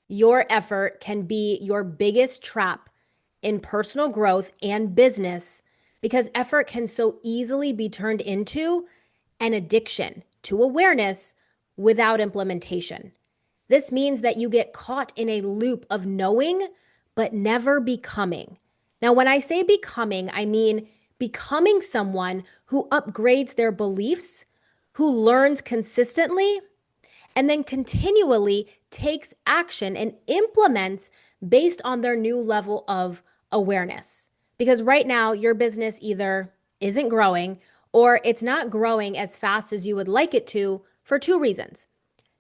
Your effort can be your biggest trap in personal growth and business because effort can so easily be turned into an addiction to awareness without implementation. This means that you get caught in a loop of knowing but never becoming. Now, when I say becoming, I mean becoming someone who upgrades their beliefs, who learns consistently, and then continually takes action and implements based on their new level of awareness. Because right now, your business either isn't growing or it's not growing as fast as you would like it to for two reasons.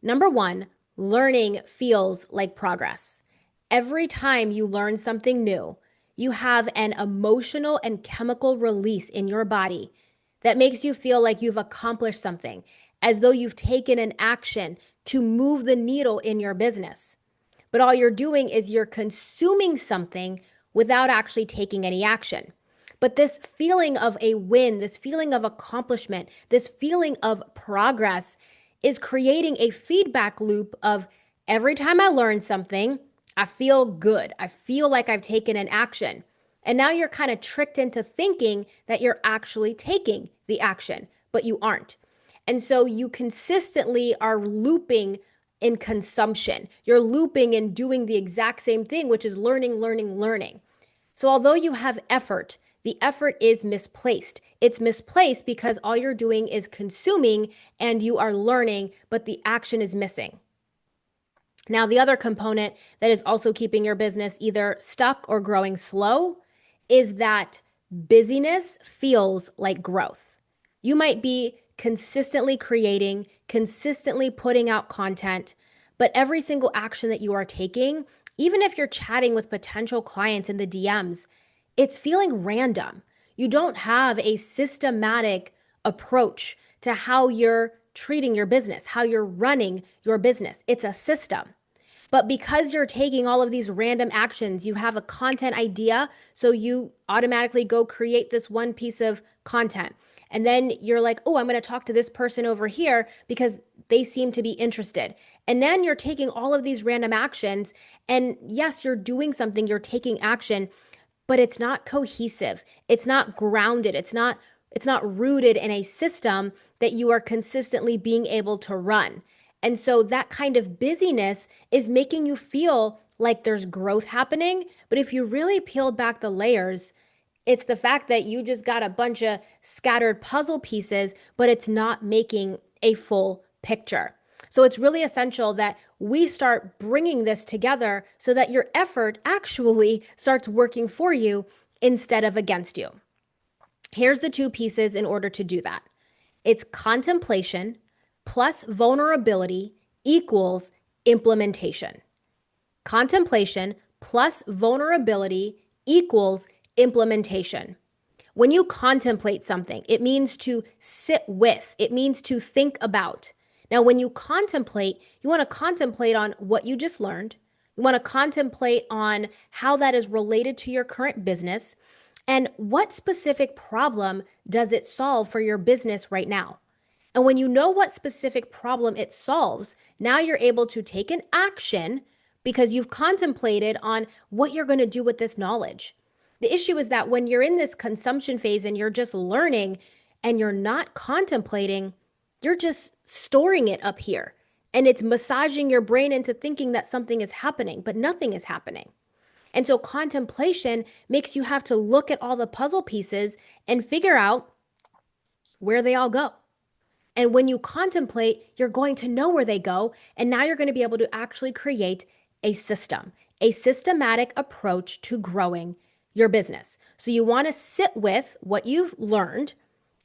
Number one, learning feels like progress. Every time you learn something new, you have an emotional and chemical release in your body that makes you feel like you've accomplished something, as though you've taken an action to move the needle in your business. But all you're doing is you're consuming something without actually taking any action. But this feeling of a win, this feeling of accomplishment, this feeling of progress is creating a feedback loop of every time I learn something, I feel good. I feel like I've taken an action. And now you're kind of tricked into thinking that you're actually taking the action, but you aren't. And so you consistently are looping in consumption. You're looping and doing the exact same thing, which is learning, learning, learning. So although you have effort, the effort is misplaced. It's misplaced because all you're doing is consuming and you are learning, but the action is missing. Now, the other component that is also keeping your business either stuck or growing slow is that busyness feels like growth. You might be consistently creating, consistently putting out content, but every single action that you are taking, even if you're chatting with potential clients in the DMs, it's feeling random. You don't have a systematic approach to how you're treating your business, how you're running your business. It's a system. But because you're taking all of these random actions, you have a content idea. So you automatically go create this one piece of content. And then you're like, oh, I'm going to talk to this person over here because they seem to be interested. And then you're taking all of these random actions. And yes, you're doing something, you're taking action, but it's not cohesive. It's not grounded. It's not rooted in a system that you are consistently being able to run. And so that kind of busyness is making you feel like there's growth happening. But if you really peeled back the layers, it's the fact that you just got a bunch of scattered puzzle pieces, but it's not making a full picture. So it's really essential that we start bringing this together so that your effort actually starts working for you instead of against you. Here's the two pieces in order to do that. It's contemplation plus vulnerability equals implementation. Contemplation plus vulnerability equals implementation. When you contemplate something, it means to sit with, it means to think about. Now, when you contemplate, you want to contemplate on what you just learned. You want to contemplate on how that is related to your current business and what specific problem does it solve for your business right now. And when you know what specific problem it solves, now you're able to take an action because you've contemplated on what you're going to do with this knowledge. The issue is that when you're in this consumption phase and you're just learning and you're not contemplating, you're just storing it up here. And it's massaging your brain into thinking that something is happening, but nothing is happening. And so contemplation makes you have to look at all the puzzle pieces and figure out where they all go. And when you contemplate, you're going to know where they go. And now you're going to be able to actually create a system, a systematic approach to growing your business. So you want to sit with what you've learned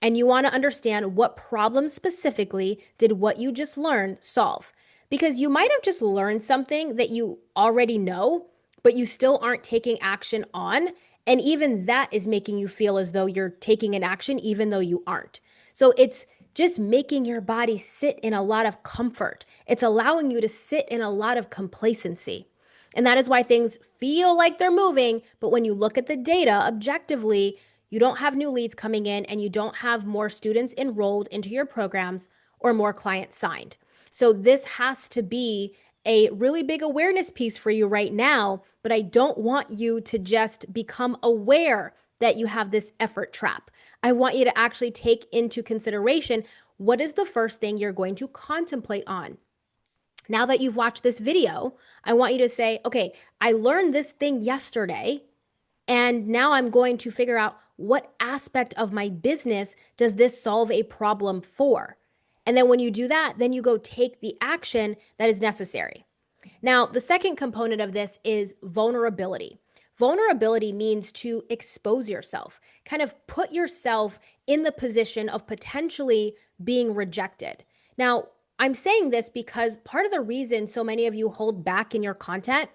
and you want to understand what problem specifically did what you just learned solve. Because you might have just learned something that you already know, but you still aren't taking action on. And even that is making you feel as though you're taking an action, even though you aren't. So it's just making your body sit in a lot of comfort. It's allowing you to sit in a lot of complacency. And that is why things feel like they're moving. But when you look at the data objectively, you don't have new leads coming in and you don't have more students enrolled into your programs or more clients signed. So this has to be a really big awareness piece for you right now, but I don't want you to just become aware that you have this effort trap. I want you to actually take into consideration what is the first thing you're going to contemplate on. Now that you've watched this video, I want you to say, okay, I learned this thing yesterday, and now I'm going to figure out what aspect of my business does this solve a problem for? And then when you do that, then you go take the action that is necessary. Now, the second component of this is vulnerability. Vulnerability means to expose yourself, kind of put yourself in the position of potentially being rejected. Now, I'm saying this because part of the reason so many of you hold back in your content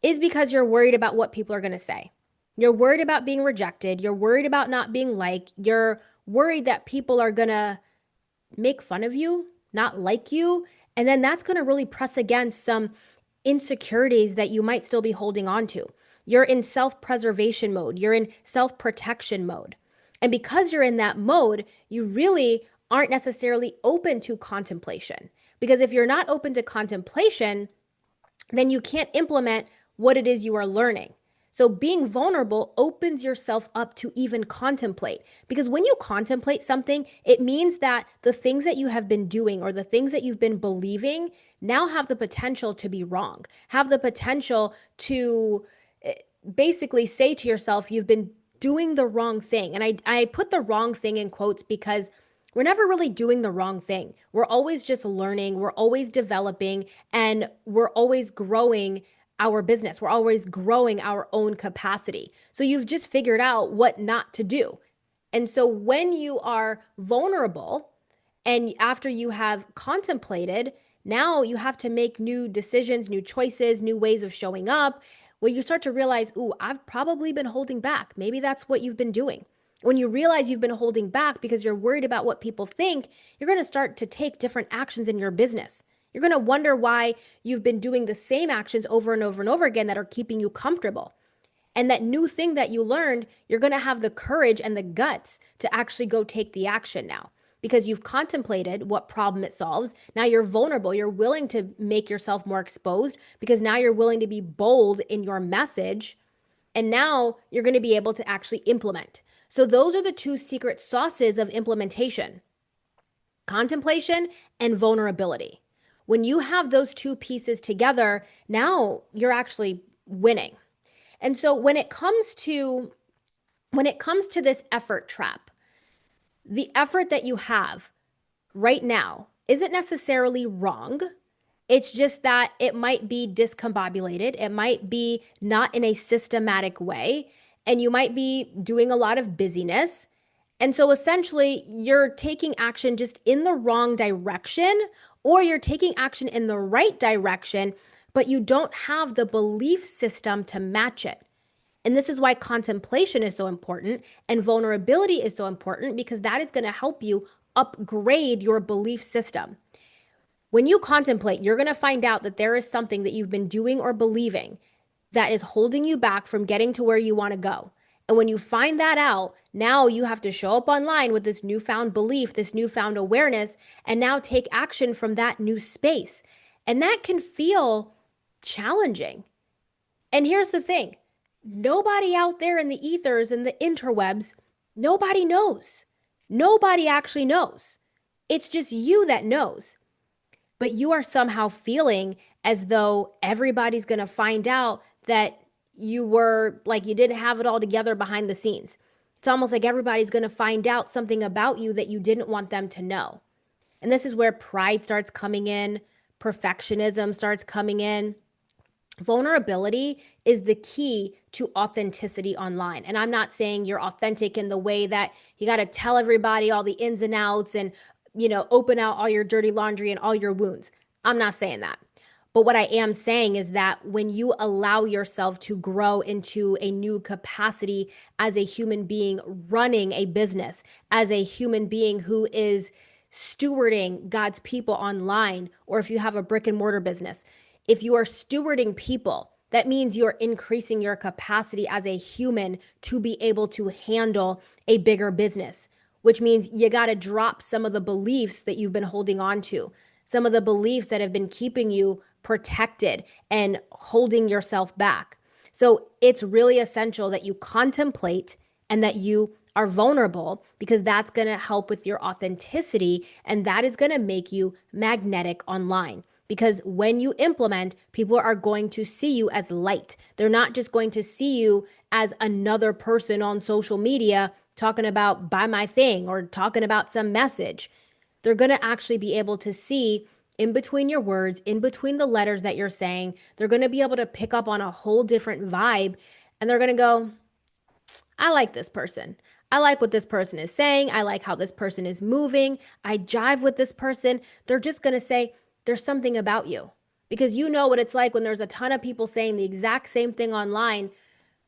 is because you're worried about what people are going to say. You're worried about being rejected. You're worried about not being liked. You're worried that people are going to make fun of you, not like you. And then that's going to really press against some insecurities that you might still be holding on to. You're in self-preservation mode. You're in self-protection mode. And because you're in that mode, you really aren't necessarily open to contemplation. Because if you're not open to contemplation, then you can't implement what it is you are learning. So being vulnerable opens yourself up to even contemplate. Because when you contemplate something, it means that the things that you have been doing or the things that you've been believing now have the potential to be wrong, have the potential to basically say to yourself, you've been doing the wrong thing. And I put the wrong thing in quotes because we're never really doing the wrong thing. We're always just learning, we're always developing, and we're always growing our business. We're always growing our own capacity. So you've just figured out what not to do. And so when you are vulnerable and after you have contemplated, now you have to make new decisions, new choices, new ways of showing up, where you start to realize, ooh, I've probably been holding back. Maybe that's what you've been doing. When you realize you've been holding back because you're worried about what people think, you're going to start to take different actions in your business. You're going to wonder why you've been doing the same actions over and over and over again that are keeping you comfortable. And that new thing that you learned, you're going to have the courage and the guts to actually go take the action now because you've contemplated what problem it solves. Now you're vulnerable. You're willing to make yourself more exposed because now you're willing to be bold in your message. And now you're going to be able to actually implement. So those are the two secret sauces of implementation: contemplation and vulnerability. When you have those two pieces together, now you're actually winning. And so when it comes to this effort trap, the effort that you have right now isn't necessarily wrong. It's just that it might be discombobulated. It might be not in a systematic way. And you might be doing a lot of busyness. And so essentially, you're taking action just in the wrong direction, or you're taking action in the right direction, but you don't have the belief system to match it. And this is why contemplation is so important and vulnerability is so important, because that is going to help you upgrade your belief system. When you contemplate, you're going to find out that there is something that you've been doing or believing that is holding you back from getting to where you want to go. And when you find that out, now you have to show up online with this newfound belief, this newfound awareness, and now take action from that new space. And that can feel challenging. And here's the thing: nobody out there in the ethers and the interwebs, nobody knows. Nobody actually knows. It's just you that knows. But you are somehow feeling as though everybody's going to find out that you were like, you didn't have it all together behind the scenes. It's almost like everybody's going to find out something about you that you didn't want them to know. And this is where pride starts coming in, perfectionism starts coming in. Vulnerability is the key to authenticity online. And I'm not saying you're authentic in the way that you got to tell everybody all the ins and outs and, open out all your dirty laundry and all your wounds. I'm not saying that. But what I am saying is that when you allow yourself to grow into a new capacity as a human being running a business, as a human being who is stewarding God's people online, or if you have a brick and mortar business, if you are stewarding people, that means you're increasing your capacity as a human to be able to handle a bigger business, which means you got to drop some of the beliefs that you've been holding on to, some of the beliefs that have been keeping you protected and holding yourself back. So it's really essential that you contemplate and that you are vulnerable, because that's going to help with your authenticity, and that is going to make you magnetic online. Because when you implement, people are going to see you as light. They're not just going to see you as another person on social media talking about buy my thing or talking about some message. They're going to actually be able to see in between your words, in between the letters that you're saying. They're going to be able to pick up on a whole different vibe, and they're going to go, I like this person. I like what this person is saying. I like how this person is moving. I jive with this person. They're just going to say, there's something about you. Because you know what it's like when there's a ton of people saying the exact same thing online,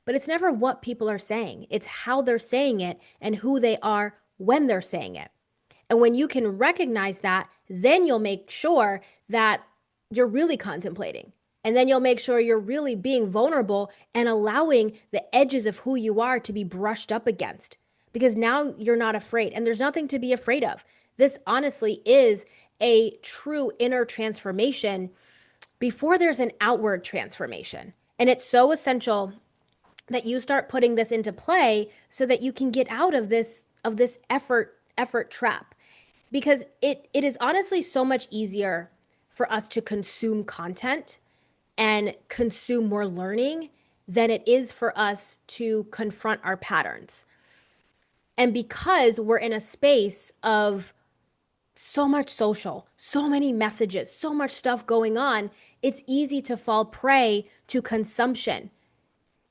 but it's never what people are saying. It's how they're saying it and who they are when they're saying it. And when you can recognize that, then you'll make sure that you're really contemplating. And then you'll make sure you're really being vulnerable and allowing the edges of who you are to be brushed up against. Because now you're not afraid, and there's nothing to be afraid of. This honestly is a true inner transformation before there's an outward transformation. And it's so essential that you start putting this into play so that you can get out of this effort trap, because it is honestly so much easier for us to consume content and consume more learning than it is for us to confront our patterns. And because we're in a space of so much social, so many messages, so much stuff going on, it's easy to fall prey to consumption.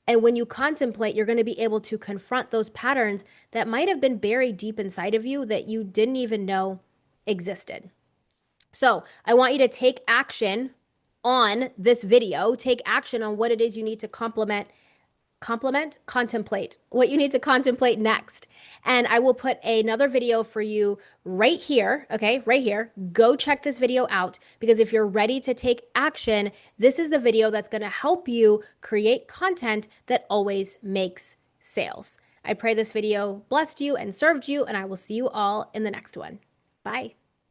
And when you contemplate, you're going to be able to confront those patterns that might have been buried deep inside of you that you didn't even know existed. So I want you to take action on this video, take action on what it is you need to contemplate what you need to contemplate next. And I will put another video for you right here. Okay, right here. Go check this video out, because if you're ready to take action, this is the video that's going to help you create content that always makes sales. I pray this video blessed you and served you, and I will see you all in the next one. Bye.